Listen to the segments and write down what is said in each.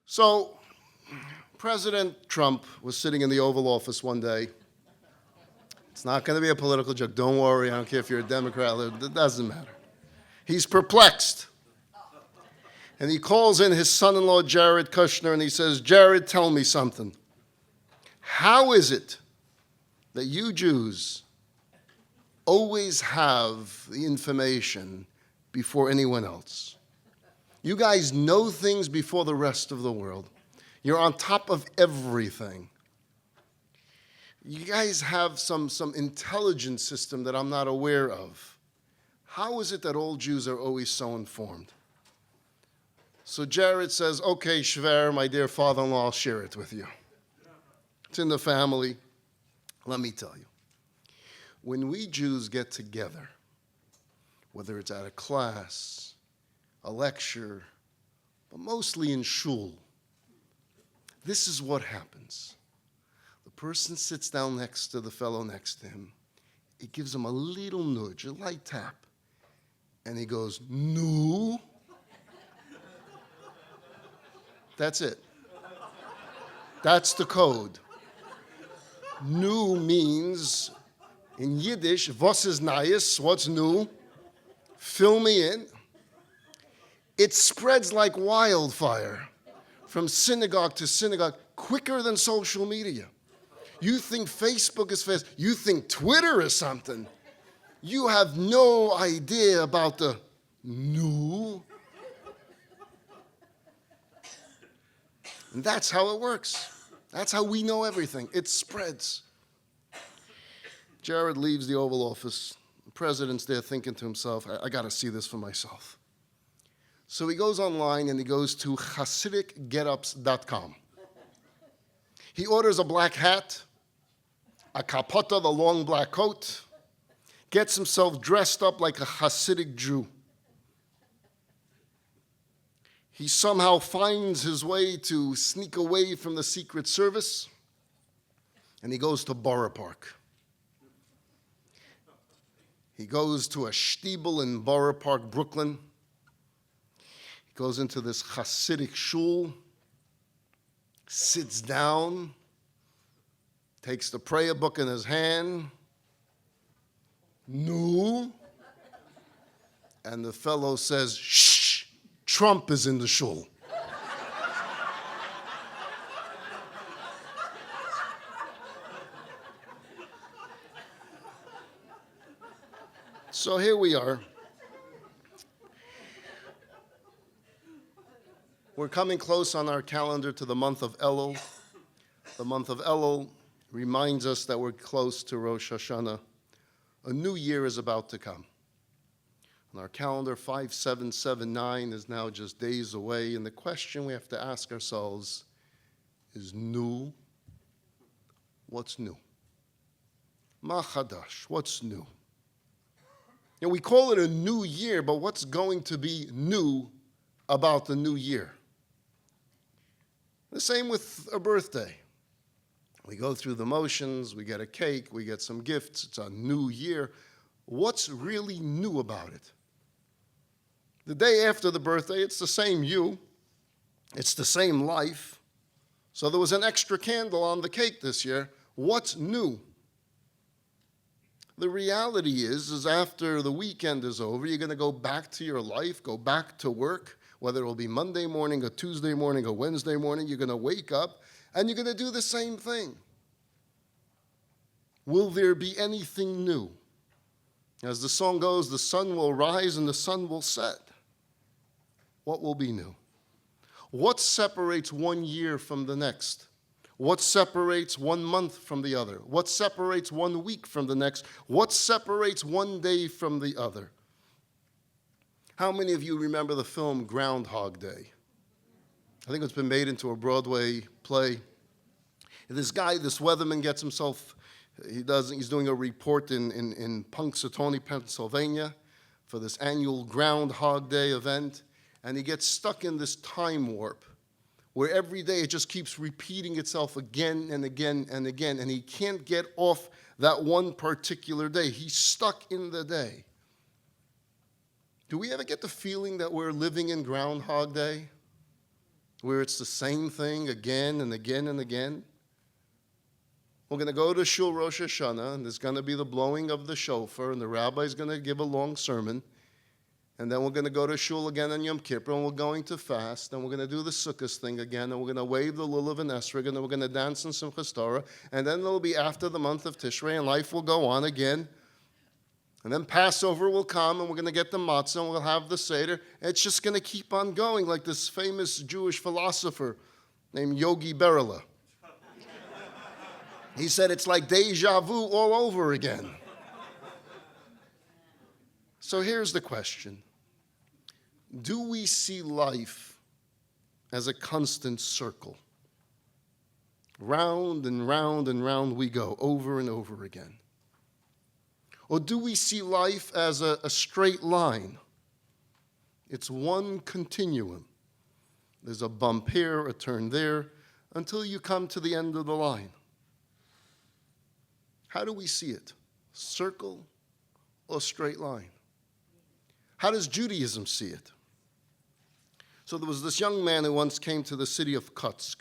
So, President Trump was sitting in the Oval Office one day. It's not going to be a political joke. Don't worry. I don't care if you're a Democrat. It doesn't matter. He's perplexed. And he calls in his son-in-law, Jared Kushner, and he says, Jared, tell me something. How is it that you Jews always have the information before anyone else? You guys know things before the rest of the world. You're on top of everything. You guys have some intelligence system that I'm not aware of. How is it that all Jews are always so informed? So Jared says, okay, Shver, my dear father-in-law, I'll share it with you. It's in the family. Let me tell you. When we Jews get together, whether it's at a class, a lecture, but mostly in shul, this is what happens. The person sits down next to the fellow next to him. It gives him a little nudge, a light tap. And he goes, no. That's it. That's the code. Nu means, in Yiddish, was is nayis, what's new? Fill me in. It spreads like wildfire from synagogue to synagogue, quicker than social media. You think Facebook is fast. You think Twitter is something. You have no idea about the new. And that's how it works. That's how we know everything. It spreads. Jared leaves the Oval Office. The president's there thinking to himself, I got to see this for myself. So he goes online and he goes to HasidicGetUps.com. He orders a black hat, a kapota, the long black coat, gets himself dressed up like a Hasidic Jew. He somehow finds his way to sneak away from the Secret Service, and he goes to Borough Park. He goes to a shtibel in Borough Park, Brooklyn. He goes into this Hasidic shul, sits down, takes the prayer book in his hand, no, and the fellow says, shh, Trump is in the shul. So here we are. We're coming close on our calendar to the month of Elul. The month of Elul reminds us that we're close to Rosh Hashanah. A new year is about to come. On our calendar, 5779 is now just days away, and the question we have to ask ourselves is new. What's new? Ma chadash, what's new? You know, we call it a new year, but what's going to be new about the new year? The same with a birthday. We go through the motions, we get a cake, we get some gifts, it's a new year. What's really new about it? The day after the birthday, it's the same you, it's the same life. So there was an extra candle on the cake this year. What's new? The reality is after the weekend is over, you're going to go back to your life, go back to work, whether it will be Monday morning, or Tuesday morning, or Wednesday morning, you're going to wake up and you're going to do the same thing. Will there be anything new? As the song goes, the sun will rise and the sun will set. What will be new? What separates one year from the next? What separates 1 month from the other? What separates 1 week from the next? What separates one day from the other? How many of you remember the film Groundhog Day? I think it's been made into a Broadway play. This guy, this weatherman gets himself, he's doing a report in Punxsutawney, Pennsylvania for this annual Groundhog Day event, and he gets stuck in this time warp where every day it just keeps repeating itself again and again and again, and he can't get off that one particular day. He's stuck in the day. Do we ever get the feeling that we're living in Groundhog Day? where it's the same thing again and again and again. We're going to go to Shul Rosh Hashanah, and there's going to be the blowing of the shofar, and the rabbi's going to give a long sermon. And then we're going to go to Shul again on Yom Kippur, and we're going to fast, and we're going to do the Sukkot thing again, and we're going to wave the lulav and esrog, and then we're going to dance in Simchas Torah, and then it'll be after the month of Tishrei, and life will go on again. And then Passover will come, and we're going to get the matzah, and we'll have the Seder. It's just going to keep on going, like this famous Jewish philosopher named Yogi Berra. He said it's like deja vu all over again. So here's the question. Do we see life as a constant circle? Round and round and round we go, over and over again. Or do we see life as a straight line? It's one continuum. There's a bump here, a turn there, until you come to the end of the line. How do we see it? Circle or straight line? How does Judaism see it? So there was this young man who once came to the city of Kotsk.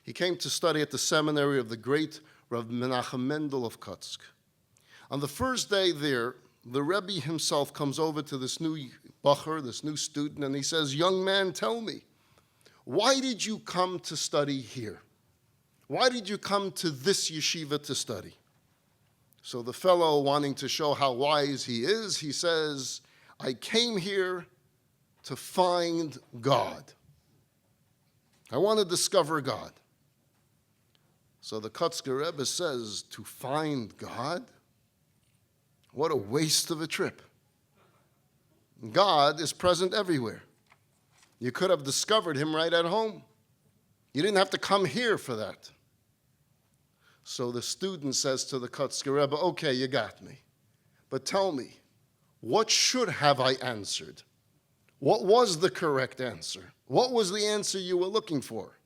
He came to study at the seminary of the great Rabbi Menachem Mendel of Kotsk. On the first day there, the Rebbe himself comes over to this new bacher, this new student, and he says, "Young man, tell me, why did you come to study here? Why did you come to this yeshiva to study?" So the fellow, wanting to show how wise he is, he says, "I came here to find God. I want to discover God." So the Kotzker Rebbe says, "To find God? What a waste of a trip. God is present everywhere. You could have discovered him right at home. You didn't have to come here for that." So the student says to the Kotzker Rebbe, "Okay, you got me. But tell me, what should have I answered? What was the correct answer? What was the answer you were looking for?"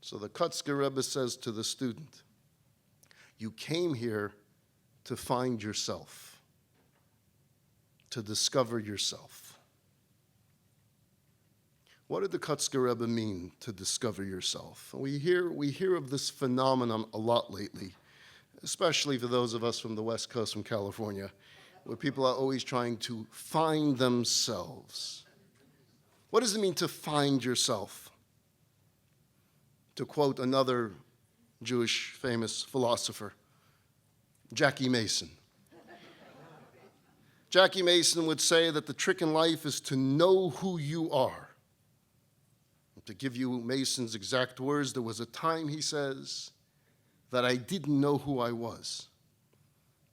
So the Kotzker Rebbe says to the student, "You came here to find yourself, to discover yourself." What did the Kotzker Rebbe mean, to discover yourself? We hear of this phenomenon a lot lately, especially for those of us from the West Coast, from California, where people are always trying to find themselves. What does it mean to find yourself? To quote another Jewish famous philosopher, Jackie Mason. Jackie Mason would say that the trick in life is to know who you are. To give you Mason's exact words, there was a time, he says, that I didn't know who I was.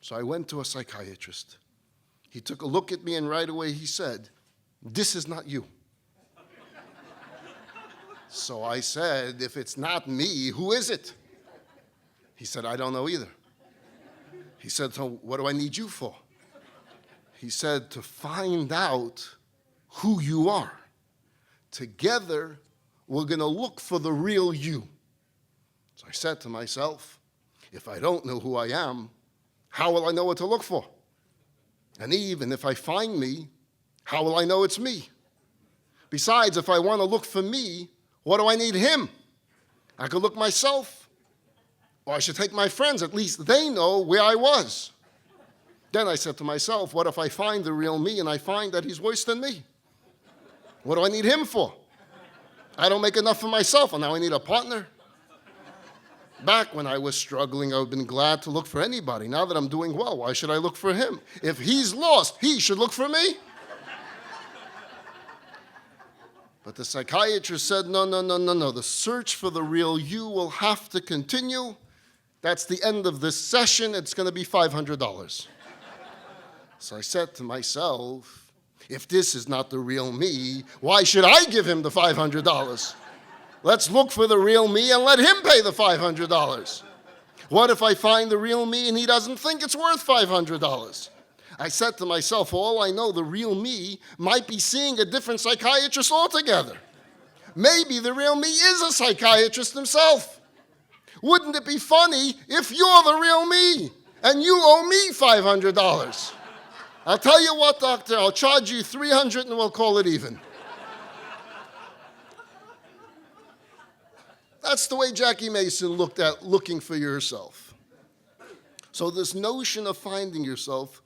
So I went to a psychiatrist. He took a look at me, and right away he said, "This is not you." So I said, "If it's not me, who is it?" He said, "I don't know either." He said, "So what do I need you for?" He said, "To find out who you are. Together, we're going to look for the real you." So I said to myself, if I don't know who I am, how will I know what to look for? And even if I find me, how will I know it's me? Besides, if I want to look for me, what do I need him? I could look myself, or I should take my friends. At least they know where I was. Then I said to myself, what if I find the real me and I find that he's worse than me? What do I need him for? I don't make enough for myself, and now I need a partner. Back when I was struggling, I would have been glad to look for anybody. Now that I'm doing well, why should I look for him? If he's lost, he should look for me. But the psychiatrist said, no. The search for the real you will have to continue. That's the end of this session. It's going to be $500. So I said to myself, if this is not the real me, why should I give him the $500? Let's look for the real me and let him pay the $500. What if I find the real me and he doesn't think it's worth $500? I said to myself, for all I know, the real me might be seeing a different psychiatrist altogether. Maybe the real me is a psychiatrist himself. Wouldn't it be funny if you're the real me and you owe me $500? I'll tell you what, doctor, I'll charge you $300 and we'll call it even. That's the way Jackie Mason looked at looking for yourself. So this notion of finding yourself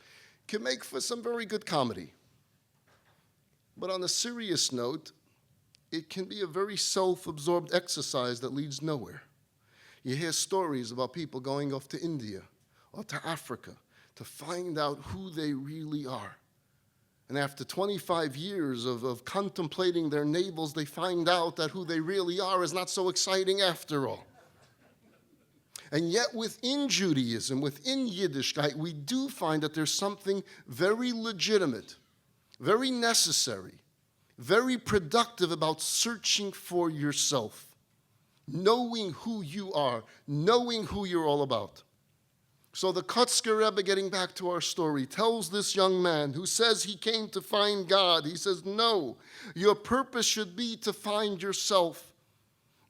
can make for some very good comedy. But on a serious note, it can be a very self-absorbed exercise that leads nowhere. You hear stories about people going off to India or to Africa to find out who they really are. And after 25 years of contemplating their navels, they find out that who they really are is not so exciting after all. And yet within Judaism, within Yiddishkeit, we do find that there's something very legitimate, very necessary, very productive about searching for yourself, knowing who you are, knowing who you're all about. So the Kotzker Rebbe, getting back to our story, tells this young man who says he came to find God, he says, no, your purpose should be to find yourself.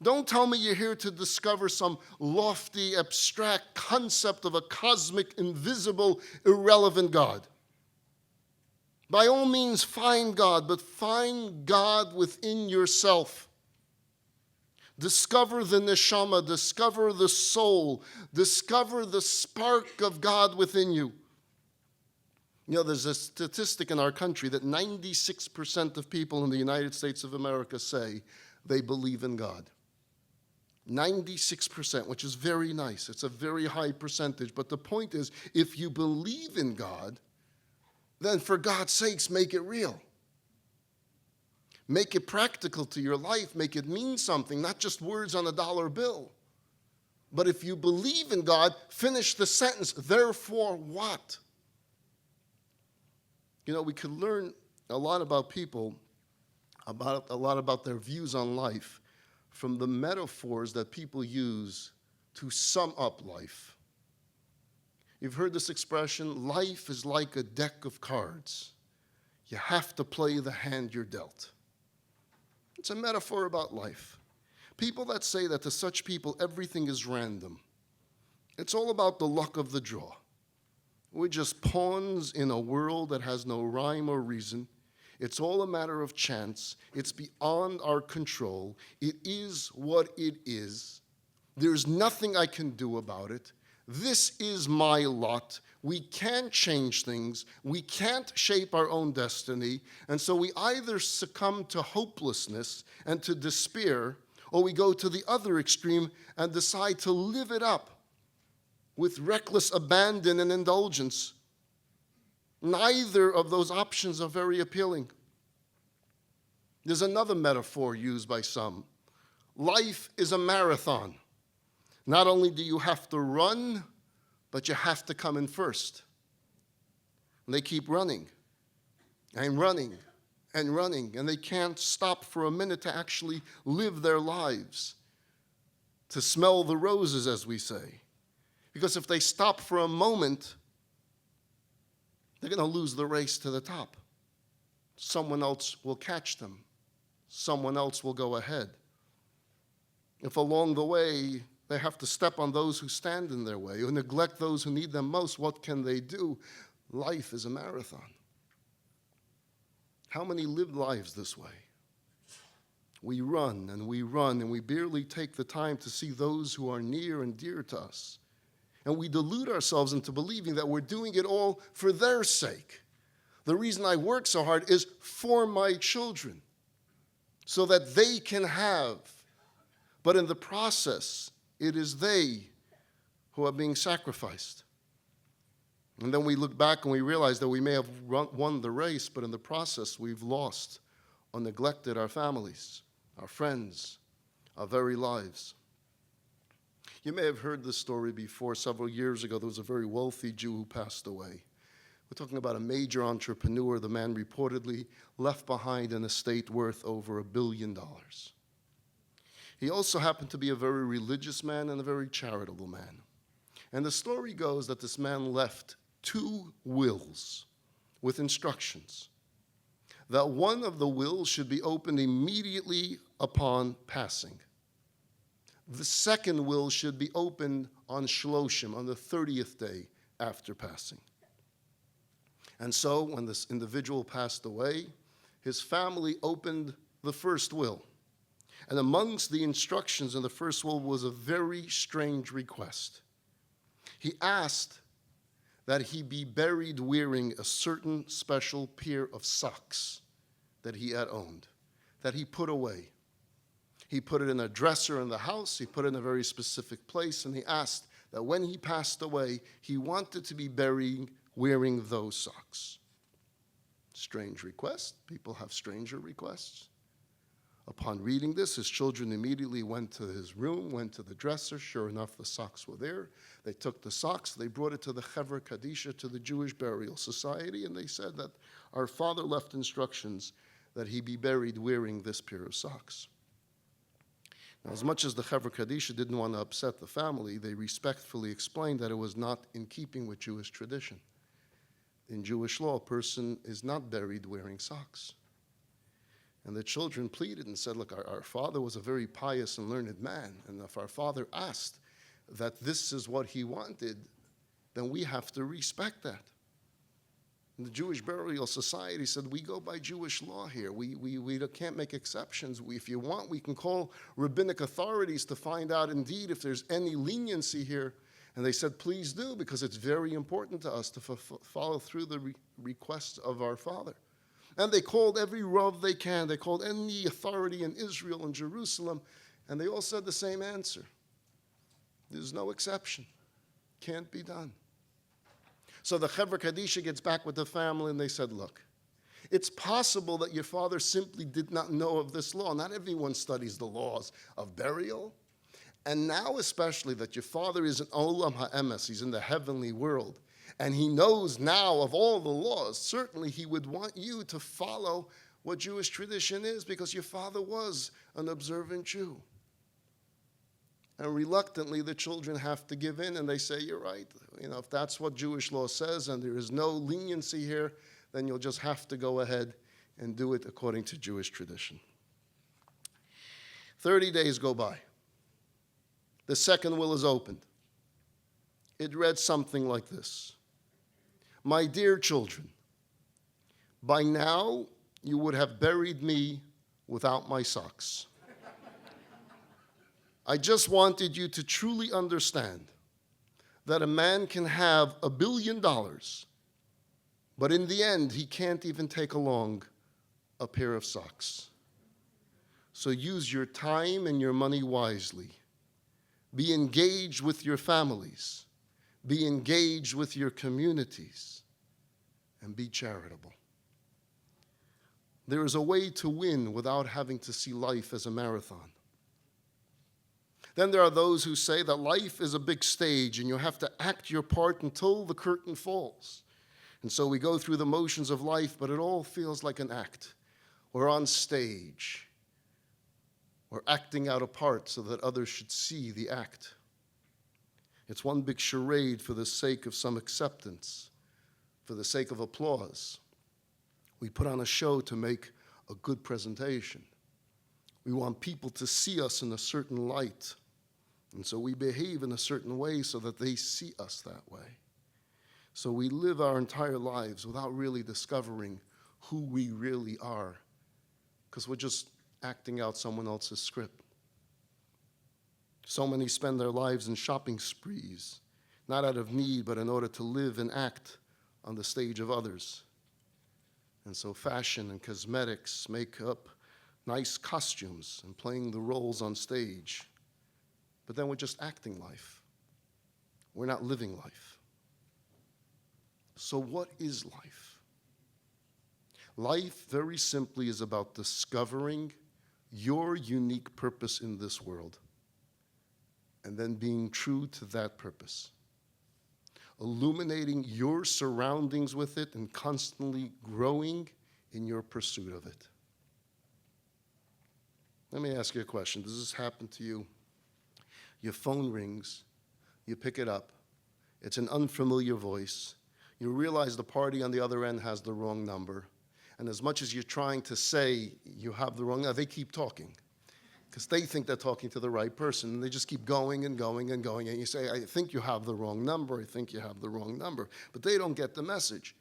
Don't tell me you're here to discover some lofty, abstract concept of a cosmic, invisible, irrelevant God. By all means, find God, but find God within yourself. Discover the neshama, discover the soul, discover the spark of God within you. You know, there's a statistic in our country that 96% of people in the United States of America say they believe in God. 96%, which is very nice. It's a very high percentage. But the point is, if you believe in God, then for God's sakes, make it real. Make it practical to your life. Make it mean something, not just words on a dollar bill. But if you believe in God, finish the sentence, therefore what? You know, we could learn a lot about people, a lot about their views on life from the metaphors that people use to sum up life. You've heard this expression, life is like a deck of cards. You have to play the hand you're dealt. It's a metaphor about life. People that say that to such people, everything is random. It's all about the luck of the draw. We're just pawns in a world that has no rhyme or reason. It's all a matter of chance. It's beyond our control. It is what it is. There's nothing I can do about it. This is my lot. We can't change things. We can't shape our own destiny. And so we either succumb to hopelessness and to despair, or we go to the other extreme and decide to live it up with reckless abandon and indulgence. Neither of those options are very appealing. There's another metaphor used by some. Life is a marathon. Not only do you have to run, but you have to come in first. And they keep running and running and running, and they can't stop for a minute to actually live their lives, to smell the roses, as we say. Because if they stop for a moment, they're going to lose the race to the top. Someone else will catch them. Someone else will go ahead. If along the way they have to step on those who stand in their way or neglect those who need them most, what can they do? Life is a marathon. How many live lives this way? We run and we run, and we barely take the time to see those who are near and dear to us. And we delude ourselves into believing that we're doing it all for their sake. The reason I work so hard is for my children, so that they can have. But in the process, it is they who are being sacrificed. And then we look back and we realize that we may have won the race, but in the process, we've lost or neglected our families, our friends, our very lives. You may have heard this story before. Several years ago, there was a very wealthy Jew who passed away. We're talking about a major entrepreneur. The man reportedly left behind an estate worth over $1 billion. He also happened to be a very religious man and a very charitable man. And the story goes that this man left 2 wills with instructions that one of the wills should be opened immediately upon passing. The second will should be opened on Shloshim, on the 30th day after passing. And so when this individual passed away, his family opened the first will. And amongst the instructions in the first will was a very strange request. He asked that he be buried wearing a certain special pair of socks that he had owned, that he put away. He put it in a dresser in the house, he put it in a very specific place, and he asked that when he passed away, he wanted to be buried wearing those socks. Strange request. People have stranger requests. Upon reading this, his children immediately went to his room, went to the dresser. Sure enough, the socks were there. They took the socks, they brought it to the Chevra Kadisha, to the Jewish Burial Society, and they said that our father left instructions that he be buried wearing this pair of socks. Now, as much as the Chevra Kadisha didn't want to upset the family, they respectfully explained that it was not in keeping with Jewish tradition. In Jewish law, a person is not buried wearing socks. And the children pleaded and said, look, our father was a very pious and learned man, and if our father asked that this is what he wanted, then we have to respect that. And the Jewish Burial Society said, we go by Jewish law here. We can't make exceptions. If you want, we can call rabbinic authorities to find out indeed if there's any leniency here. And they said, please do, because it's very important to us to follow through the requests of our father. And they called every Rav they can. They called any authority in Israel and Jerusalem, and they all said the same answer. There's no exception. Can't be done. So the Chevra Kadisha gets back with the family, and they said, look, it's possible that your father simply did not know of this law. Not everyone studies the laws of burial. And now especially that your father is in Olam HaEmes, he's in the heavenly world, and he knows now of all the laws, certainly he would want you to follow what Jewish tradition is, because your father was an observant Jew. And reluctantly, the children have to give in, and they say, you're right. If that's what Jewish law says and there is no leniency here, then you'll just have to go ahead and do it according to Jewish tradition. 30 days go by. The second will is opened. It read something like this. My dear children, by now you would have buried me without my socks. I just wanted you to truly understand that a man can have $1 billion, but in the end, he can't even take along a pair of socks. So use your time and your money wisely. Be engaged with your families. Be engaged with your communities. And be charitable. There is a way to win without having to see life as a marathon. Then there are those who say that life is a big stage and you have to act your part until the curtain falls. And so we go through the motions of life, but it all feels like an act. We're on stage. We're acting out a part so that others should see the act. It's one big charade for the sake of some acceptance, for the sake of applause. We put on a show to make a good presentation. We want people to see us in a certain light. And so we behave in a certain way so that they see us that way. So we live our entire lives without really discovering who we really are, because we're just acting out someone else's script. So many spend their lives in shopping sprees, not out of need, but in order to live and act on the stage of others. And so fashion and cosmetics make up nice costumes and playing the roles on stage. But then we're just acting life. We're not living life. So what is life? Life, very simply, is about discovering your unique purpose in this world and then being true to that purpose. Illuminating your surroundings with it and constantly growing in your pursuit of it. Let me ask you a question. Does this happen to you? Your phone rings, you pick it up, it's an unfamiliar voice, you realize the party on the other end has the wrong number, and as much as you're trying to say you have the wrong number, they keep talking, because they think they're talking to the right person, and they just keep going and going and going, and you say, I think you have the wrong number, I think you have the wrong number, but they don't get the message.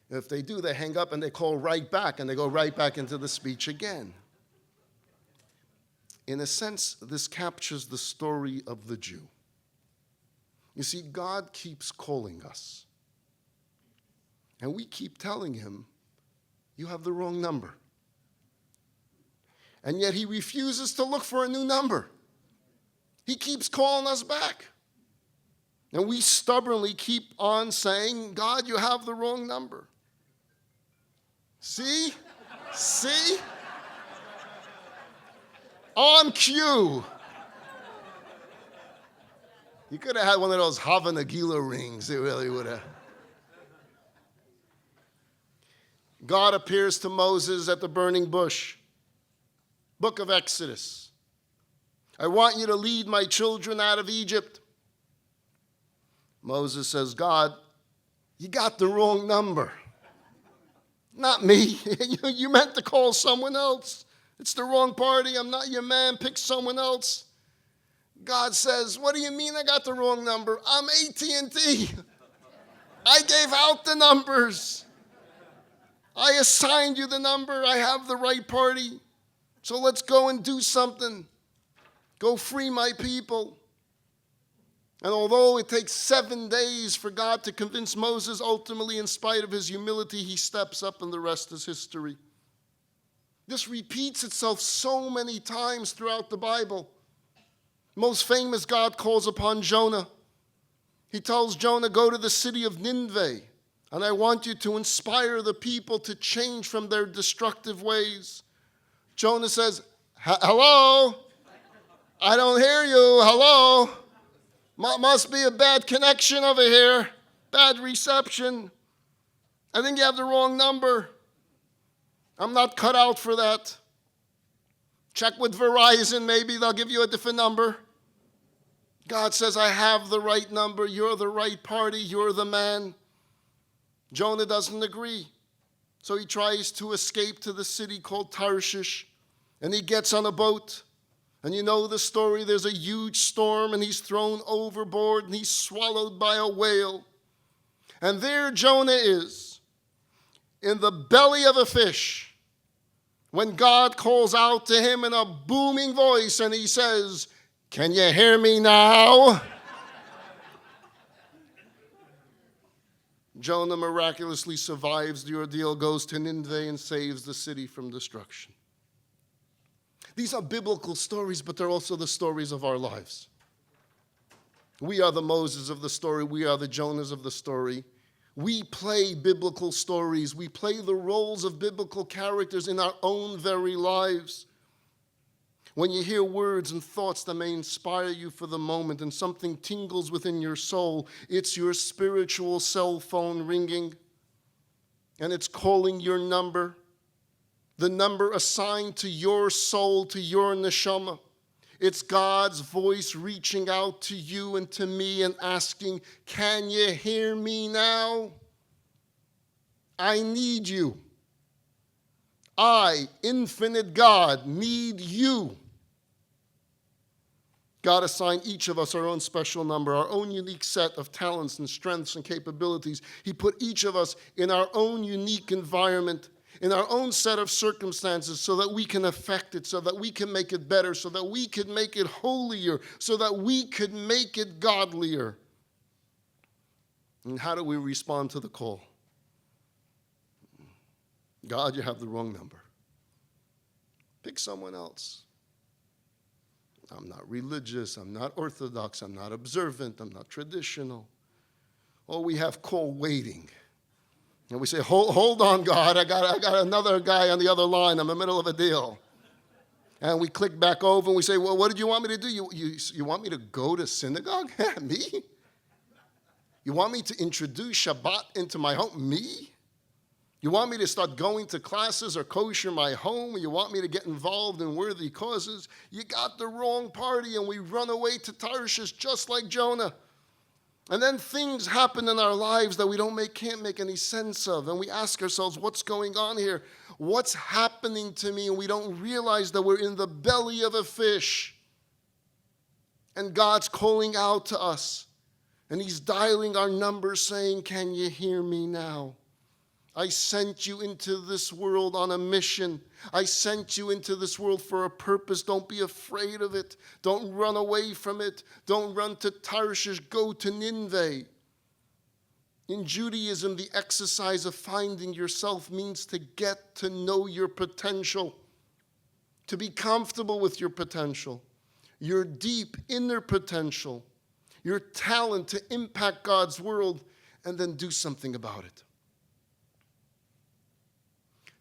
If they do, they hang up and they call right back, and they go right back into the speech again. In a sense, this captures the story of the Jew. You see, God keeps calling us. And we keep telling him, you have the wrong number. And yet he refuses to look for a new number. He keeps calling us back. And we stubbornly keep on saying, God, you have the wrong number. See? See? On cue. You could have had one of those Hava Nagila rings. It really would have. God appears to Moses at the burning bush. Book of Exodus. I want you to lead my children out of Egypt. Moses says, God, you got the wrong number. Not me. You meant to call someone else. It's the wrong party. I'm not your man. Pick someone else. God says, what do you mean I got the wrong number? I'm AT&T. I gave out the numbers. I assigned you the number. I have the right party. So let's go and do something. Go free my people. And although it takes 7 days for God to convince Moses, ultimately, in spite of his humility, he steps up and the rest is history. This repeats itself so many times throughout the Bible. Most famous, God calls upon Jonah. He tells Jonah, go to the city of Nineveh, and I want you to inspire the people to change from their destructive ways. Jonah says, hello? I don't hear you. Hello? Must be a bad connection over here. Bad reception. I think you have the wrong number. I'm not cut out for that. Check with Verizon. Maybe they'll give you a different number. God says, I have the right number. You're the right party. You're the man. Jonah doesn't agree. So he tries to escape to the city called Tarshish. And he gets on a boat. And you know the story. There's a huge storm and he's thrown overboard and he's swallowed by a whale. And there Jonah is in the belly of a fish when God calls out to him in a booming voice and he says, can you hear me now? Jonah miraculously survives the ordeal, goes to Nineveh and saves the city from destruction. These are biblical stories, but they're also the stories of our lives. We are the Moses of the story. We are the Jonahs of the story. We play biblical stories. We play the roles of biblical characters in our own very lives. When you hear words and thoughts that may inspire you for the moment and something tingles within your soul, it's your spiritual cell phone ringing and it's calling your number. The number assigned to your soul, to your neshama. It's God's voice reaching out to you and to me and asking, can you hear me now? I need you. I, infinite God, need you. God assigned each of us our own special number, our own unique set of talents and strengths and capabilities. He put each of us in our own unique environment, in our own set of circumstances so that we can affect it, so that we can make it better, so that we can make it holier, so that we could make it godlier. And how do we respond to the call? God, you have the wrong number. Pick someone else. I'm not religious, I'm not orthodox, I'm not observant, I'm not traditional. Oh, we have call waiting. And we say, hold on, God, I got another guy on the other line. I'm in the middle of a deal. And we click back over and we say, well, what did you want me to do? You want me to go to synagogue? Me? You want me to introduce Shabbat into my home? Me? You want me to start going to classes or kosher my home? You want me to get involved in worthy causes? You got the wrong party, and we run away to Tarshish just like Jonah. And then things happen in our lives that we can't make any sense of. And we ask ourselves, what's going on here? What's happening to me? And we don't realize that we're in the belly of a fish. And God's calling out to us. And he's dialing our numbers saying, can you hear me now? I sent you into this world on a mission. I sent you into this world for a purpose. Don't be afraid of it. Don't run away from it. Don't run to Tarshish. Go to Nineveh. In Judaism, the exercise of finding yourself means to get to know your potential, to be comfortable with your potential, your deep inner potential, your talent to impact God's world, and then do something about it.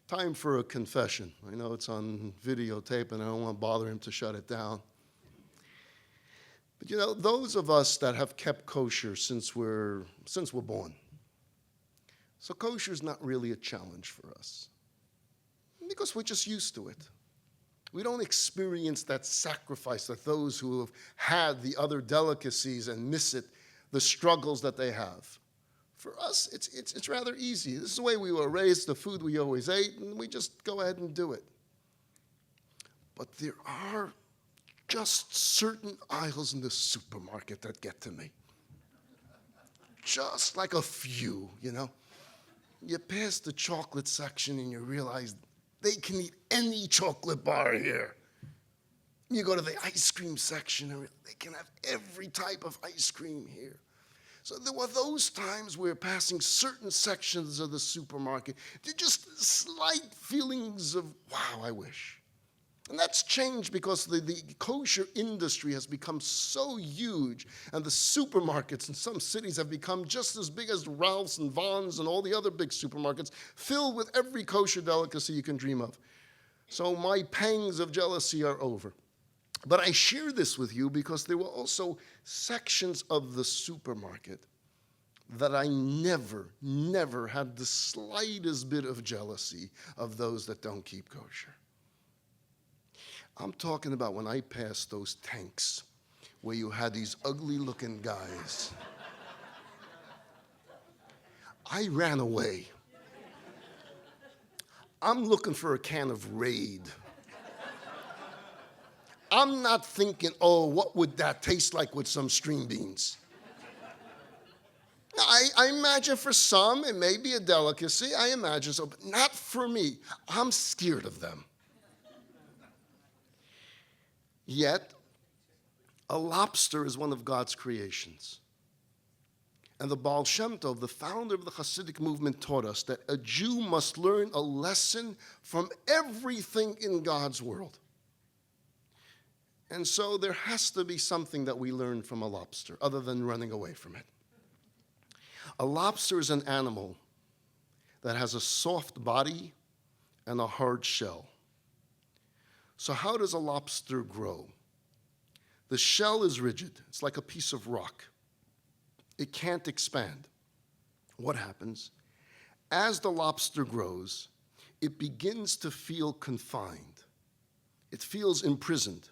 Time for a confession. I know it's on videotape, and I don't want to bother him to shut it down. But you know, those of us that have kept kosher since we're born, so kosher is not really a challenge for us because we're just used to it. We don't experience that sacrifice that those who have had the other delicacies and miss it, the struggles that they have. For us, it's rather easy. This is the way we were raised, the food we always ate, and we just go ahead and do it. But there are just certain aisles in the supermarket that get to me. Just like a few, you know. You pass the chocolate section and you realize they can eat any chocolate bar here. You go to the ice cream section and they can have every type of ice cream here. So there were those times where passing certain sections of the supermarket, they're just slight feelings of, wow, I wish. And that's changed because the kosher industry has become so huge, and the supermarkets in some cities have become just as big as Ralph's and Vaughn's and all the other big supermarkets, filled with every kosher delicacy you can dream of. So my pangs of jealousy are over. But I share this with you because there were also sections of the supermarket that I never had the slightest bit of jealousy of those that don't keep kosher. I'm talking about when I passed those tanks where you had these ugly-looking guys. I ran away. I'm looking for a can of Raid. I'm not thinking, oh, what would that taste like with some string beans? I imagine for some it may be a delicacy. I imagine so, but not for me. I'm scared of them. Yet, a lobster is one of God's creations. And the Baal Shem Tov, the founder of the Hasidic movement, taught us that a Jew must learn a lesson from everything in God's world. And so there has to be something that we learn from a lobster, other than running away from it. A lobster is an animal that has a soft body and a hard shell. So how does a lobster grow? The shell is rigid. It's like a piece of rock. It can't expand. What happens? As the lobster grows, it begins to feel confined. It feels imprisoned.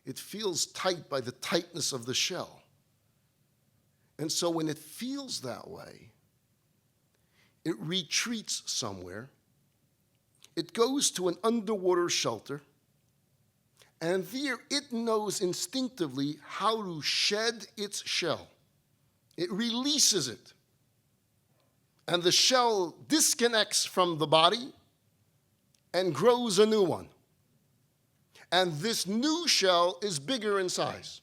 It feels tight by the tightness of the shell. And so when it feels that way, it retreats somewhere. It goes to an underwater shelter, and there it knows instinctively how to shed its shell. It releases it, and the shell disconnects from the body and grows a new one. And this new shell is bigger in size.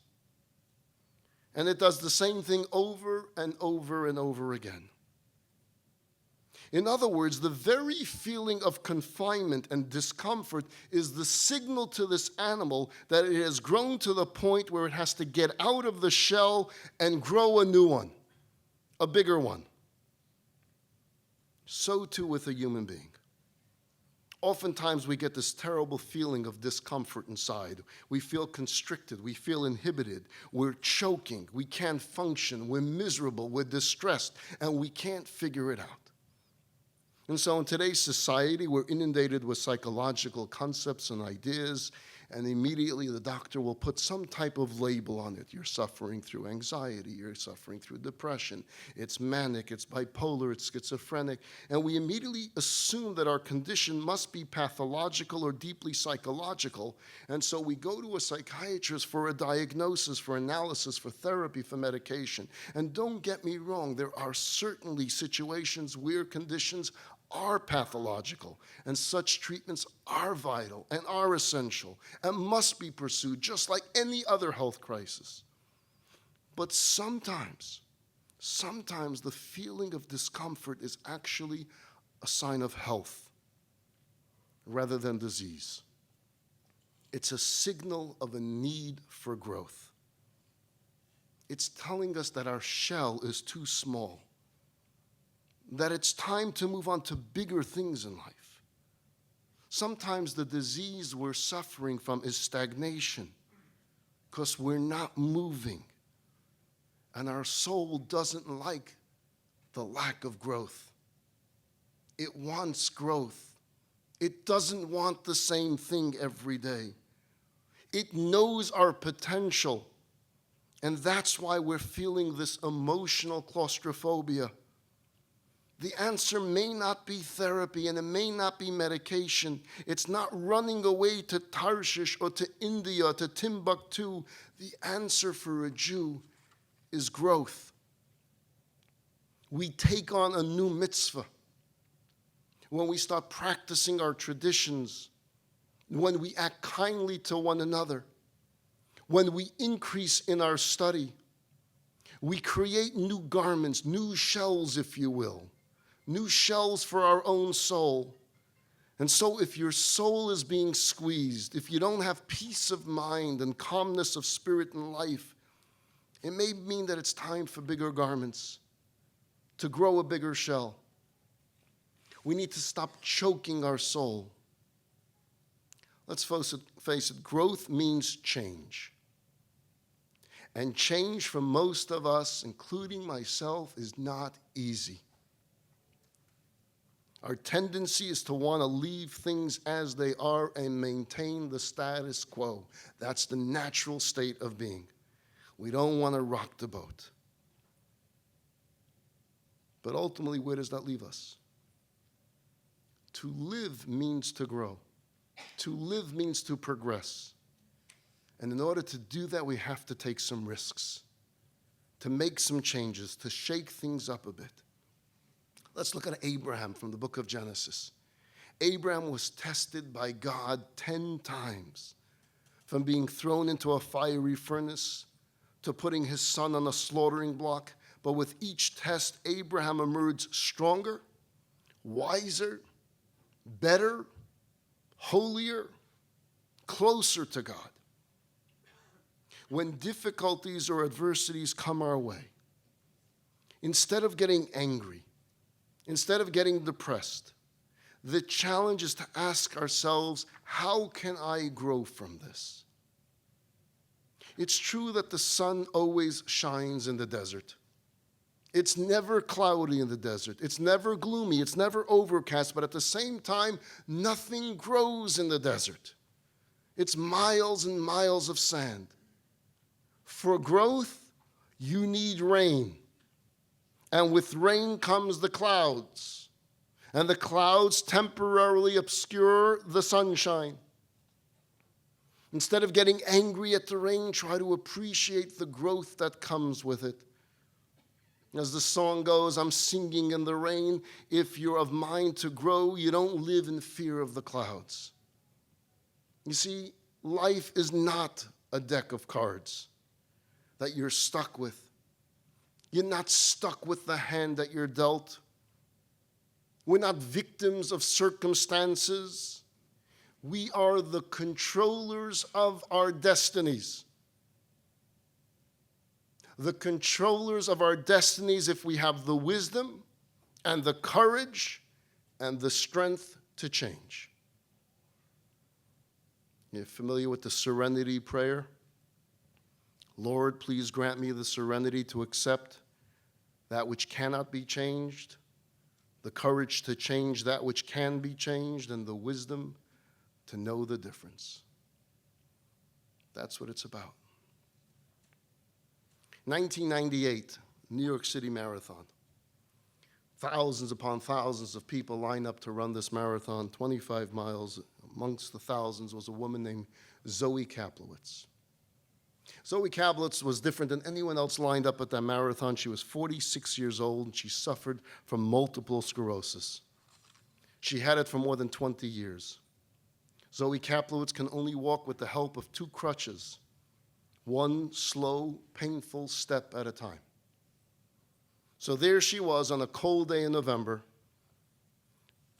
And it does the same thing over and over and over again. In other words, the very feeling of confinement and discomfort is the signal to this animal that it has grown to the point where it has to get out of the shell and grow a new one, a bigger one. So too with a human being. Oftentimes we get this terrible feeling of discomfort inside. We feel constricted, we feel inhibited, we're choking, we can't function, we're miserable, we're distressed, and we can't figure it out. And so in today's society, we're inundated with psychological concepts and ideas, And immediately the doctor will put some type of label on it. You're suffering through anxiety. You're suffering through depression. It's manic. It's bipolar. It's schizophrenic. And we immediately assume that our condition must be pathological or deeply psychological. And so we go to a psychiatrist for a diagnosis, for analysis, for therapy, for medication. And don't get me wrong, there are certainly situations where conditions are pathological, and such treatments are vital and are essential and must be pursued just like any other health crisis. But sometimes the feeling of discomfort is actually a sign of health rather than disease. It's a signal of a need for growth. It's telling us that our shell is too small, that it's time to move on to bigger things in life. Sometimes the disease we're suffering from is stagnation because we're not moving, and our soul doesn't like the lack of growth. It wants growth. It doesn't want the same thing every day. It knows our potential, and that's why we're feeling this emotional claustrophobia. The answer may not be therapy, and it may not be medication. It's not running away to Tarshish or to India, to Timbuktu. The answer for a Jew is growth. We take on a new mitzvah when we start practicing our traditions, when we act kindly to one another, when we increase in our study. We create new garments, new shells, if you will. New shells for our own soul. And so if your soul is being squeezed, if you don't have peace of mind and calmness of spirit and life, it may mean that it's time for bigger garments, to grow a bigger shell. We need to stop choking our soul. Let's face it, growth means change. And change for most of us, including myself, is not easy. Our tendency is to want to leave things as they are and maintain the status quo. That's the natural state of being. We don't want to rock the boat. But ultimately, where does that leave us? To live means to grow. To live means to progress. And in order to do that, we have to take some risks, to make some changes, to shake things up a bit. Let's look at Abraham from the book of Genesis. Abraham was tested by God 10 times, from being thrown into a fiery furnace to putting his son on a slaughtering block. But with each test, Abraham emerged stronger, wiser, better, holier, closer to God. When difficulties or adversities come our way, instead of getting angry, instead of getting depressed, the challenge is to ask ourselves, how can I grow from this? It's true that the sun always shines in the desert. It's never cloudy in the desert. It's never gloomy. It's never overcast. But at the same time, nothing grows in the desert. It's miles and miles of sand. For growth, you need rain. And with rain comes the clouds. And the clouds temporarily obscure the sunshine. Instead of getting angry at the rain, try to appreciate the growth that comes with it. As the song goes, I'm singing in the rain. If you're of mind to grow, you don't live in fear of the clouds. You see, life is not a deck of cards that you're stuck with. You're not stuck with the hand that you're dealt. We're not victims of circumstances. We are the controllers of our destinies. The controllers of our destinies if we have the wisdom and the courage and the strength to change. You're familiar with the serenity prayer? Lord, please grant me the serenity to accept that which cannot be changed, the courage to change that which can be changed, and the wisdom to know the difference. That's what it's about. 1998, New York City Marathon. Thousands upon thousands of people line up to run this marathon, 25 miles. Amongst the thousands was a woman named Zoe Kaplowitz. Zoe Kaplowitz was different than anyone else lined up at that marathon. She was 46 years old, and she suffered from multiple sclerosis. She had it for more than 20 years. Zoe Kaplowitz can only walk with the help of 2 crutches, one slow, painful step at a time. So there she was on a cold day in November.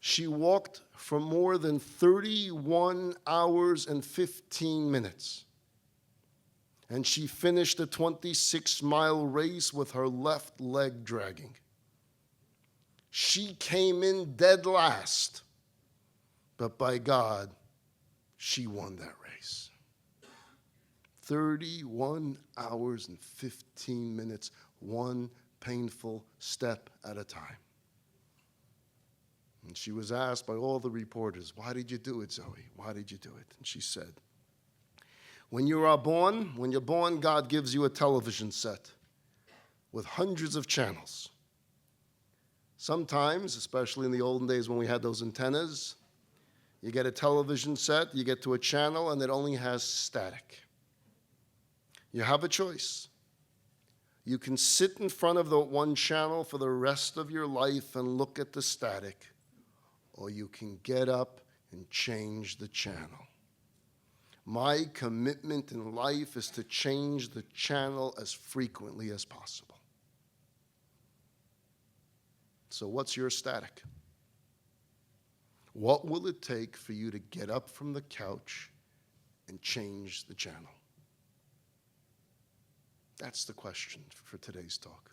She walked for more than 31 hours and 15 minutes. And she finished the 26-mile race with her left leg dragging. She came in dead last, but by God, she won that race. 31 hours and 15 minutes, one painful step at a time. And she was asked by all the reporters, "Why did you do it, Zoe? Why did you do it?" And she said, when you're born, God gives you a television set with hundreds of channels. Sometimes, especially in the olden days when we had those antennas, you get a television set, you get to a channel, and it only has static. You have a choice. You can sit in front of the one channel for the rest of your life and look at the static, or you can get up and change the channel. My commitment in life is to change the channel as frequently as possible. So what's your static? What will it take for you to get up from the couch and change the channel? That's the question for today's talk.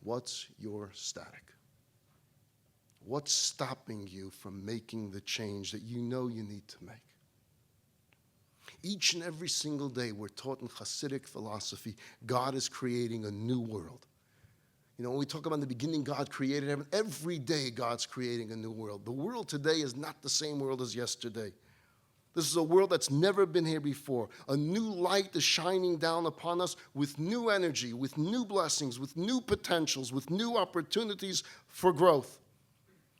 What's your static? What's stopping you from making the change that you know you need to make? Each and every single day, we're taught in Hasidic philosophy, God is creating a new world. You know, when we talk about in the beginning, God created heaven. Every day, God's creating a new world. The world today is not the same world as yesterday. This is a world that's never been here before. A new light is shining down upon us with new energy, with new blessings, with new potentials, with new opportunities for growth.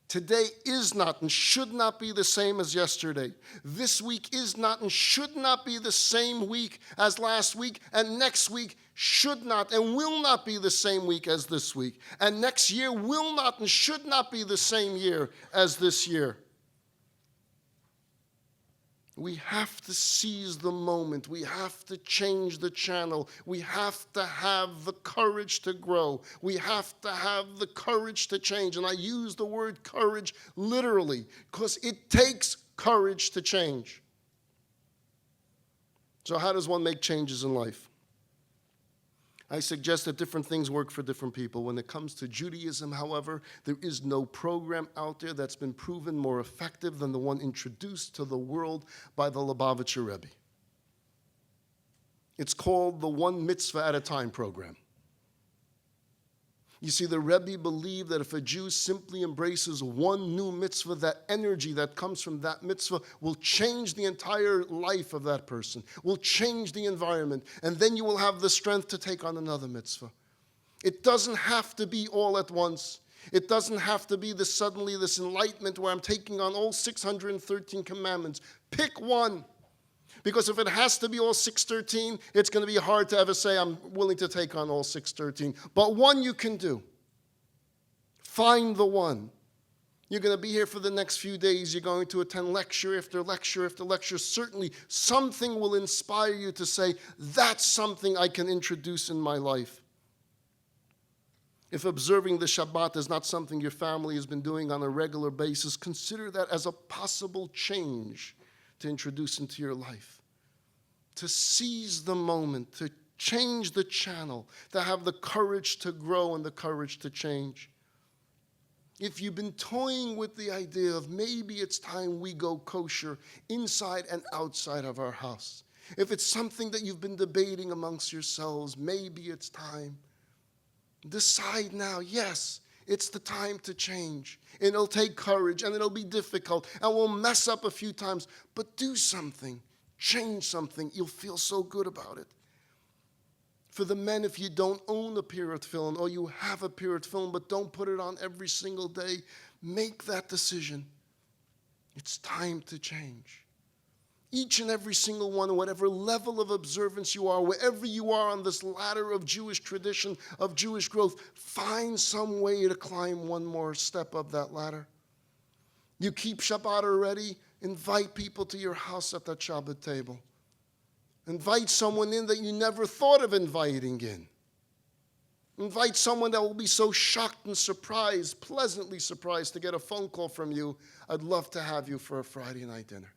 Today is not and should not be the same as yesterday. This week is not and should not be the same week as last week, and next week should not and will not be the same week as this week. And next year will not and should not be the same year as this year. We have to seize the moment. We have to change the channel. We have to have the courage to grow. We have to have the courage to change. And I use the word courage literally because it takes courage to change. So how does one make changes in life? I suggest that different things work for different people. When it comes to Judaism, however, there is no program out there that's been proven more effective than the one introduced to the world by the Lubavitcher Rebbe. It's called the One Mitzvah at a Time program. You see, the Rebbe believed that if a Jew simply embraces one new mitzvah, that energy that comes from that mitzvah will change the entire life of that person, will change the environment, and then you will have the strength to take on another mitzvah. It doesn't have to be all at once. It doesn't have to be suddenly this enlightenment where I'm taking on all 613 commandments. Pick one. Because if it has to be all 613, it's going to be hard to ever say, I'm willing to take on all 613. But one you can do. Find the one. You're going to be here for the next few days. You're going to attend lecture after lecture after lecture. Certainly, something will inspire you to say, that's something I can introduce in my life. If observing the Shabbat is not something your family has been doing on a regular basis, consider that as a possible change to introduce into your life, to seize the moment, to change the channel, to have the courage to grow and the courage to change. If you've been toying with the idea of maybe it's time we go kosher inside and outside of our house, if it's something that you've been debating amongst yourselves, maybe it's time. Decide now, yes, it's the time to change. It'll take courage and it'll be difficult and we'll mess up a few times, but do something. Change something. You'll feel so good about it. For the men, if you don't own a pair of tefillin, or you have a pair of tefillin but don't put it on every single day, make that decision. It's time to change. Each and every single one, whatever level of observance you are, wherever you are on this ladder of Jewish tradition, of Jewish growth, find some way to climb one more step up that ladder. You keep Shabbat already, invite people to your house at that Shabbat table. Invite someone in that you never thought of inviting in. Invite someone that will be so shocked and surprised, pleasantly surprised to get a phone call from you. I'd love to have you for a Friday night dinner.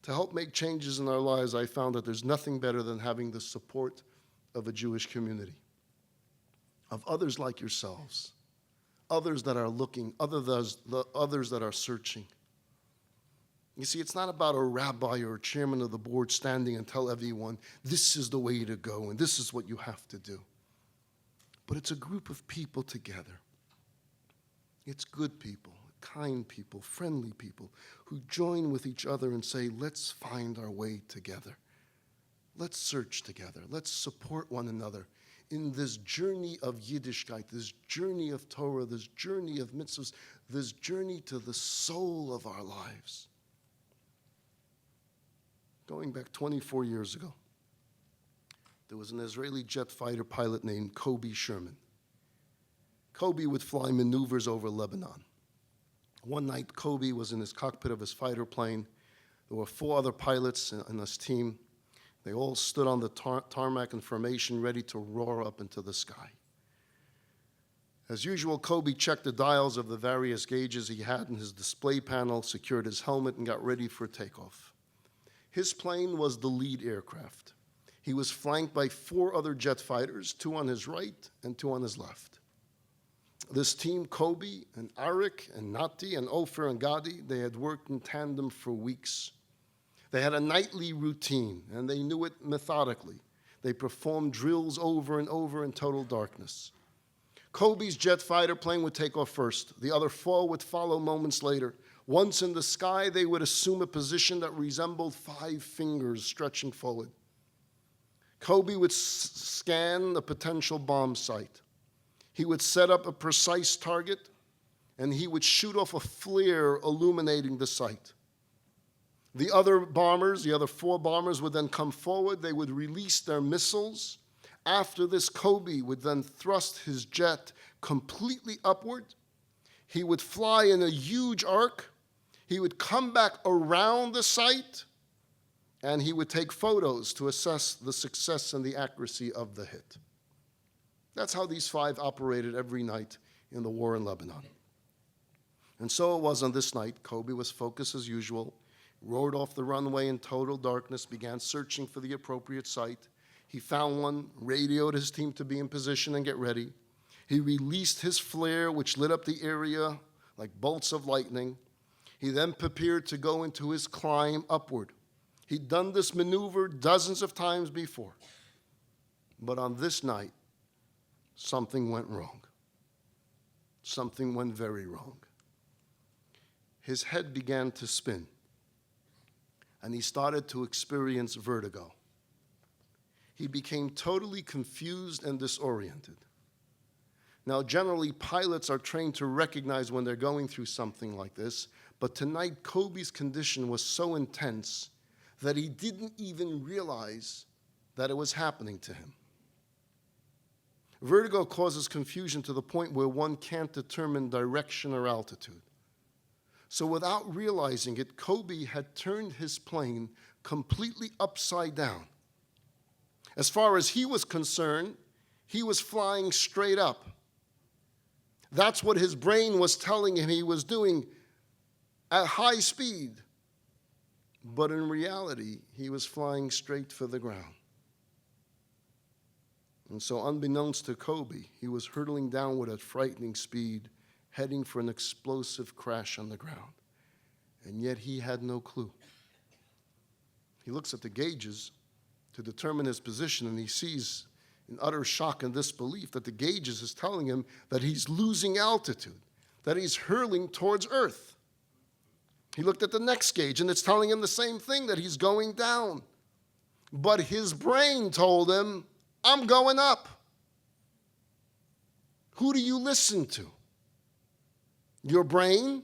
To help make changes in our lives, I found that there's nothing better than having the support of a Jewish community, of others like yourselves, others that are looking, others that are searching. You see, it's not about a rabbi or a chairman of the board standing and tell everyone, this is the way to go and this is what you have to do. But it's a group of people together. It's good people, kind people, friendly people who join with each other and say, let's find our way together. Let's search together. Let's support one another in this journey of Yiddishkeit, this journey of Torah, this journey of mitzvahs, this journey to the soul of our lives. Going back 24 years ago, there was an Israeli jet fighter pilot named Kobe Sherman. Kobe would fly maneuvers over Lebanon. One night, Kobe was in his cockpit of his fighter plane. There were 4 other pilots in his team. They all stood on the tarmac in formation, ready to roar up into the sky. As usual, Kobe checked the dials of the various gauges he had in his display panel, secured his helmet, and got ready for takeoff. His plane was the lead aircraft. He was flanked by 4 other jet fighters, 2 on his right and 2 on his left. This team, Kobe and Arik and Nati and Ofer and Gadi, they had worked in tandem for weeks. They had a nightly routine, and they knew it methodically. They performed drills over and over in total darkness. Kobe's jet fighter plane would take off first. The other 4 would follow moments later. Once in the sky, they would assume a position that resembled 5 fingers stretching forward. Kobe would scan the potential bomb site. He would set up a precise target, and he would shoot off a flare illuminating the site. The other bombers, the other 4 bombers, would then come forward. They would release their missiles. After this, Kobe would then thrust his jet completely upward. He would fly in a huge arc. He would come back around the site, and he would take photos to assess the success and the accuracy of the hit. That's how these 5 operated every night in the war in Lebanon. And so it was on this night. Kobe was focused as usual, roared off the runway in total darkness, began searching for the appropriate site. He found one, radioed his team to be in position and get ready. He released his flare, which lit up the area like bolts of lightning. He then prepared to go into his climb upward. He'd done this maneuver dozens of times before. But on this night, something went wrong. Something went very wrong. His head began to spin, and he started to experience vertigo. He became totally confused and disoriented. Now, generally, pilots are trained to recognize when they're going through something like this, but tonight, Kobe's condition was so intense that he didn't even realize that it was happening to him. Vertigo causes confusion to the point where one can't determine direction or altitude. So without realizing it, Kobe had turned his plane completely upside down. As far as he was concerned, he was flying straight up. That's what his brain was telling him he was doing at high speed. But in reality, he was flying straight for the ground. And so unbeknownst to Kobe, he was hurtling downward at frightening speed, heading for an explosive crash on the ground. And yet he had no clue. He looks at the gauges to determine his position, and he sees in utter shock and disbelief that the gauges is telling him that he's losing altitude, that he's hurling towards Earth. He looked at the next gauge, and it's telling him the same thing, that he's going down. But his brain told him, I'm going up. Who do you listen to? Your brain,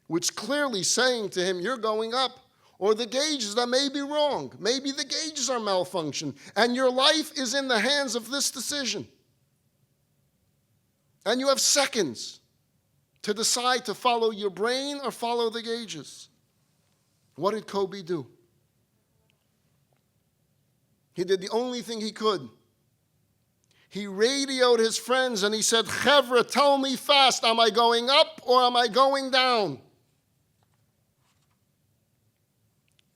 which clearly saying to him, you're going up, or the gauges that may be wrong. Maybe the gauges are malfunctioned, and your life is in the hands of this decision. And you have seconds to decide to follow your brain or follow the gauges. What did Kobe do? He did the only thing he could. He radioed his friends and he said, Chevra, tell me fast, am I going up or am I going down?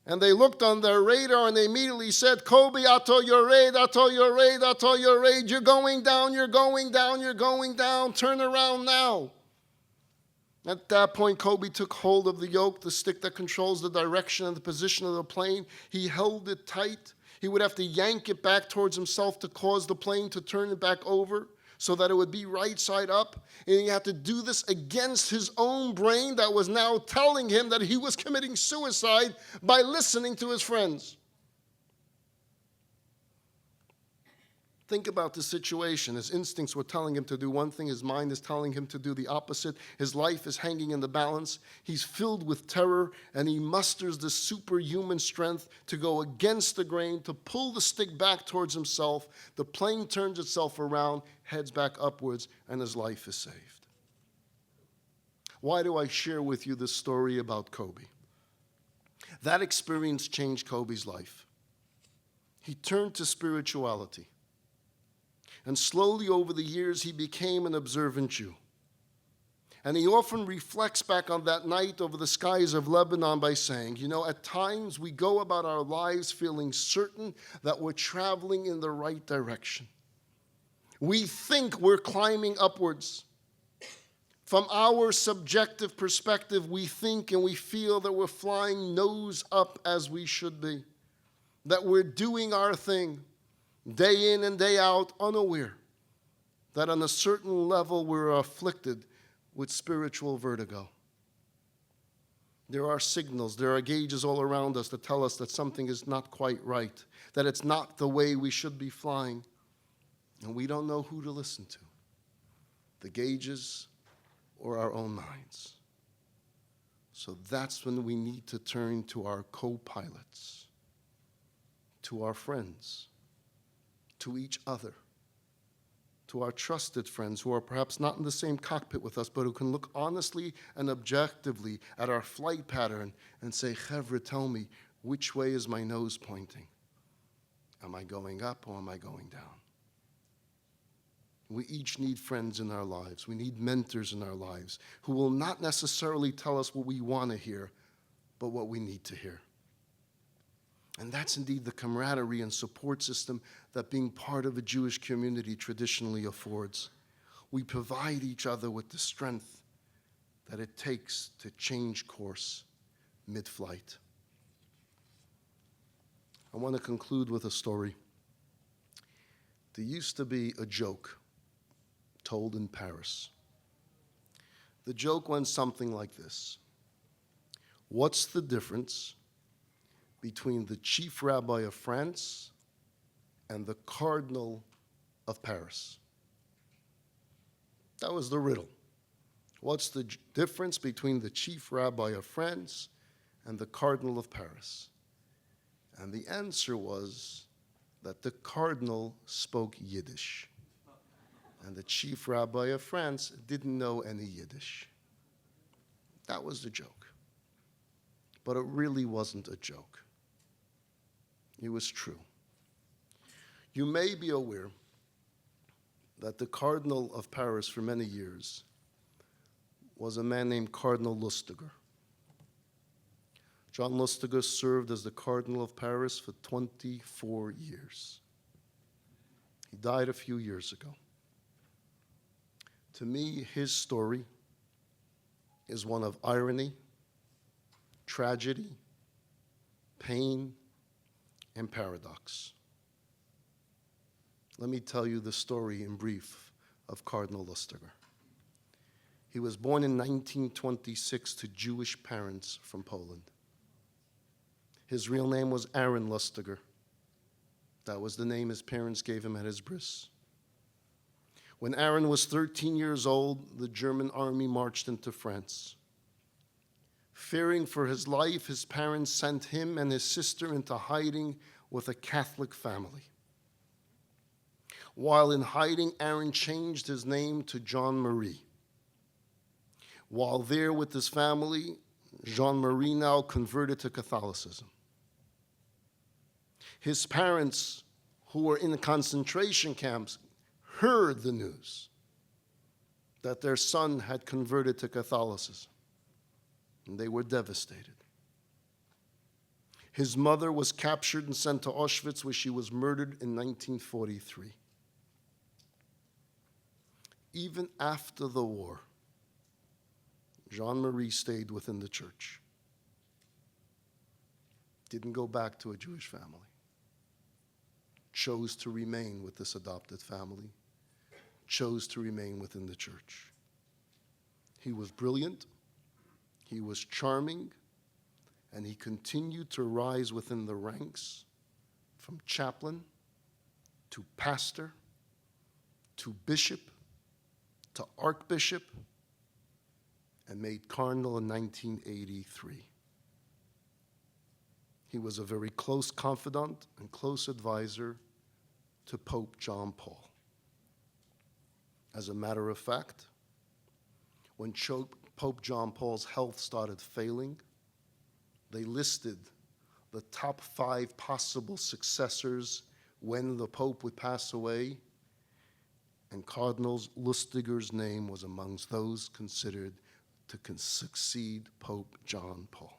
And they looked on their radar and they immediately said, Kobe, ato yored, ato yored, ato yored. You're going down, you're going down, you're going down. Turn around now. At that point, Kobe took hold of the yoke, the stick that controls the direction and the position of the plane. He held it tight. He would have to yank it back towards himself to cause the plane to turn it back over so that it would be right side up. And he had to do this against his own brain that was now telling him that he was committing suicide by listening to his friends. Think about the situation. His instincts were telling him to do one thing. His mind is telling him to do the opposite. His life is hanging in the balance. He's filled with terror, and he musters the superhuman strength to go against the grain, to pull the stick back towards himself. The plane turns itself around, heads back upwards, and his life is saved. Why do I share with you this story about Kobe? That experience changed Kobe's life. He turned to spirituality. And slowly over the years, he became an observant Jew. And he often reflects back on that night over the skies of Lebanon by saying, you know, at times we go about our lives feeling certain that we're traveling in the right direction. We think we're climbing upwards. From our subjective perspective, we think and we feel that we're flying nose up as we should be, that we're doing our thing. Day in and day out, unaware that on a certain level we're afflicted with spiritual vertigo. There are signals, there are gauges all around us that tell us that something is not quite right, that it's not the way we should be flying, and we don't know who to listen to, the gauges or our own minds. So that's when we need to turn to our co-pilots, to our friends, to each other, to our trusted friends who are perhaps not in the same cockpit with us, but who can look honestly and objectively at our flight pattern and say, Chevra, tell me, which way is my nose pointing? Am I going up or am I going down? We each need friends in our lives. We need mentors in our lives who will not necessarily tell us what we want to hear, but what we need to hear. And that's indeed the camaraderie and support system that being part of a Jewish community traditionally affords. We provide each other with the strength that it takes to change course mid-flight. I want to conclude with a story. There used to be a joke told in Paris. The joke went something like this. What's the difference between the chief rabbi of France and the cardinal of Paris? That was the riddle. What's the difference between the chief rabbi of France and the cardinal of Paris? And the answer was that the cardinal spoke Yiddish, and the chief rabbi of France didn't know any Yiddish. That was the joke. But it really wasn't a joke. It was true. You may be aware that the Cardinal of Paris for many years was a man named Cardinal Lustiger. John Lustiger served as the Cardinal of Paris for 24 years. He died a few years ago. To me, his story is one of irony, tragedy, pain, and paradox. Let me tell you the story in brief of Cardinal Lustiger. He was born in 1926 to Jewish parents from Poland. His real name was Aaron Lustiger. That was the name his parents gave him at his bris. When Aaron was 13 years old, the German army marched into France. Fearing for his life, his parents sent him and his sister into hiding with a Catholic family. While in hiding, Aaron changed his name to Jean-Marie. While there with his family, Jean-Marie now converted to Catholicism. His parents, who were in the concentration camps, heard the news that their son had converted to Catholicism, and they were devastated. His mother was captured and sent to Auschwitz, where she was murdered in 1943. Even after the war, Jean-Marie stayed within the church. Didn't go back to a Jewish family. Chose to remain with this adopted family. Chose to remain within the church. He was brilliant. He was charming. And he continued to rise within the ranks from chaplain to pastor to bishop to archbishop, and made cardinal in 1983. He was a very close confidant and close advisor to Pope John Paul. As a matter of fact, when Pope John Paul's health started failing, they listed the top 5 possible successors when the Pope would pass away, and Cardinal Lustiger's name was amongst those considered to succeed Pope John Paul.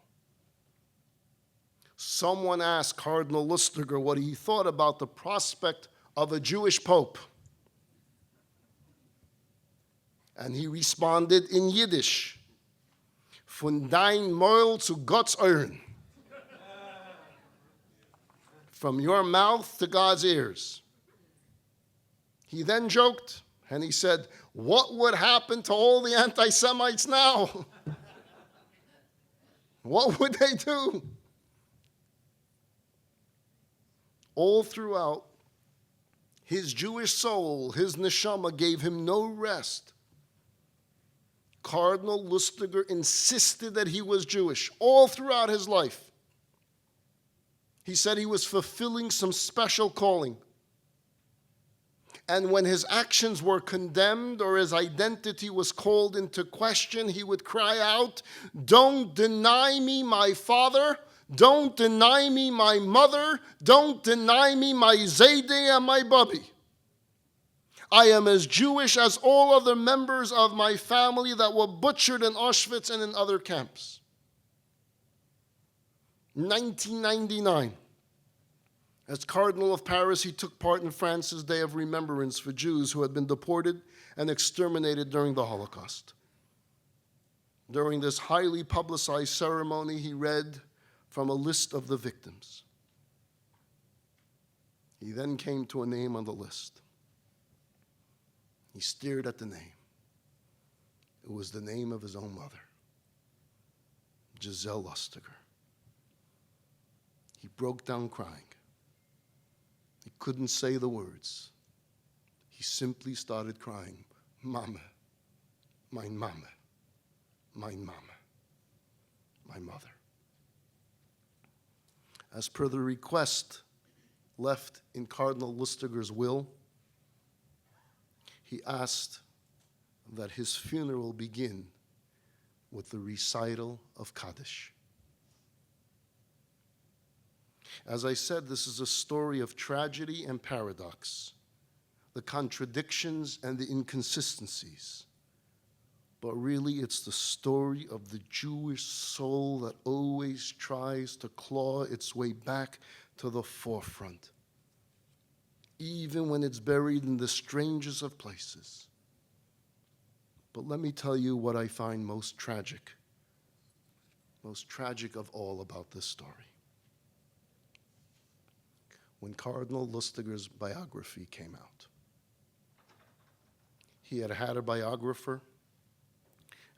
Someone asked Cardinal Lustiger what he thought about the prospect of a Jewish pope. And he responded in Yiddish, "Von dein Maul zu Gottes Ohren." From your mouth to God's ears. He then joked, and he said, "What would happen to all the anti-Semites now? What would they do?" All throughout, his Jewish soul, his neshama, gave him no rest. Cardinal Lustiger insisted that he was Jewish all throughout his life. He said he was fulfilling some special calling. And when his actions were condemned or his identity was called into question, he would cry out, "Don't deny me my father. Don't deny me my mother. Don't deny me my Zayde and my Bubby. I am as Jewish as all other members of my family that were butchered in Auschwitz and in other camps." 1999. As Cardinal of Paris, he took part in France's Day of Remembrance for Jews who had been deported and exterminated during the Holocaust. During this highly publicized ceremony, he read from a list of the victims. He then came to a name on the list. He stared at the name. It was the name of his own mother, Giselle Lustiger. He broke down crying. He couldn't say the words. He simply started crying, "Mama, mein Mama, mein Mama, my mother." As per the request left in Cardinal Lustiger's will, he asked that his funeral begin with the recital of Kaddish. As I said, this is a story of tragedy and paradox, the contradictions and the inconsistencies. But really, it's the story of the Jewish soul that always tries to claw its way back to the forefront, even when it's buried in the strangest of places. But let me tell you what I find most tragic of all about this story. When Cardinal Lustiger's biography came out, he had had a biographer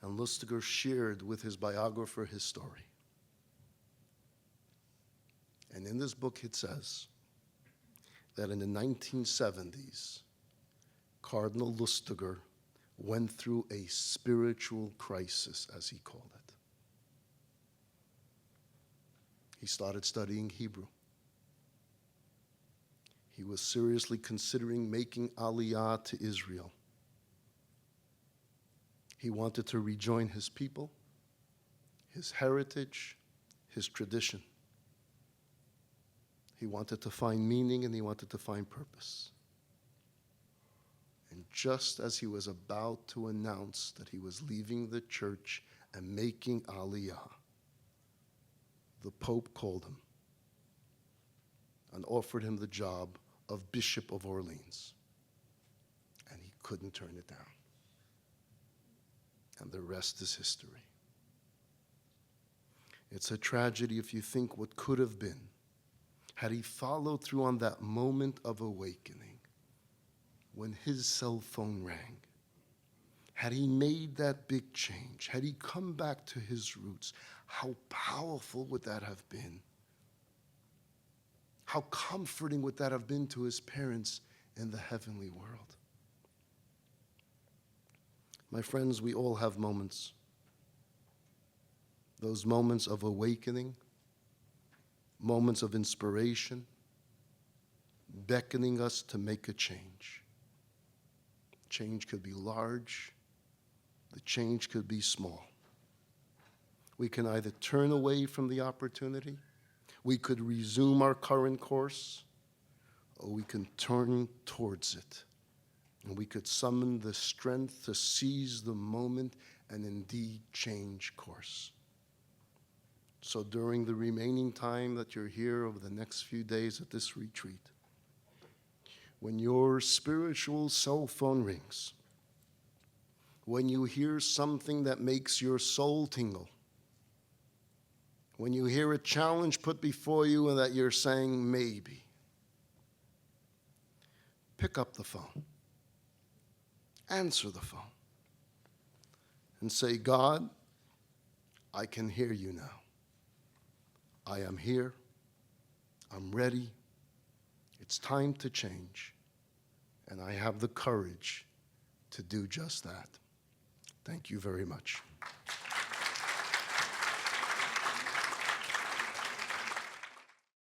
And Lustiger shared with his biographer his story. And in this book it says that in the 1970s, Cardinal Lustiger went through a spiritual crisis, as he called it. He started studying Hebrew. He was seriously considering making Aliyah to Israel. He wanted to rejoin his people, his heritage, his tradition. He wanted to find meaning and he wanted to find purpose. And just as he was about to announce that he was leaving the church and making Aliyah, the Pope called him and offered him the job of Bishop of Orleans. And he couldn't turn it down. And the rest is history. It's a tragedy if you think what could have been had he followed through on that moment of awakening when his cell phone rang. Had he made that big change, had he come back to his roots, how powerful would that have been? How comforting would that have been to his parents in the heavenly world? My friends, we all have moments. Those moments of awakening, moments of inspiration, beckoning us to make a change. Change could be large, the change could be small. We can either turn away from the opportunity, we could resume our current course, or we can turn towards it. And we could summon the strength to seize the moment and indeed change course. So during the remaining time that you're here over the next few days at this retreat, when your spiritual cell phone rings, when you hear something that makes your soul tingle, when you hear a challenge put before you and that you're saying maybe, pick up the phone, answer the phone, and say, God, I can hear you now. I am here. I'm ready. It's time to change. And I have the courage to do just that. Thank you very much.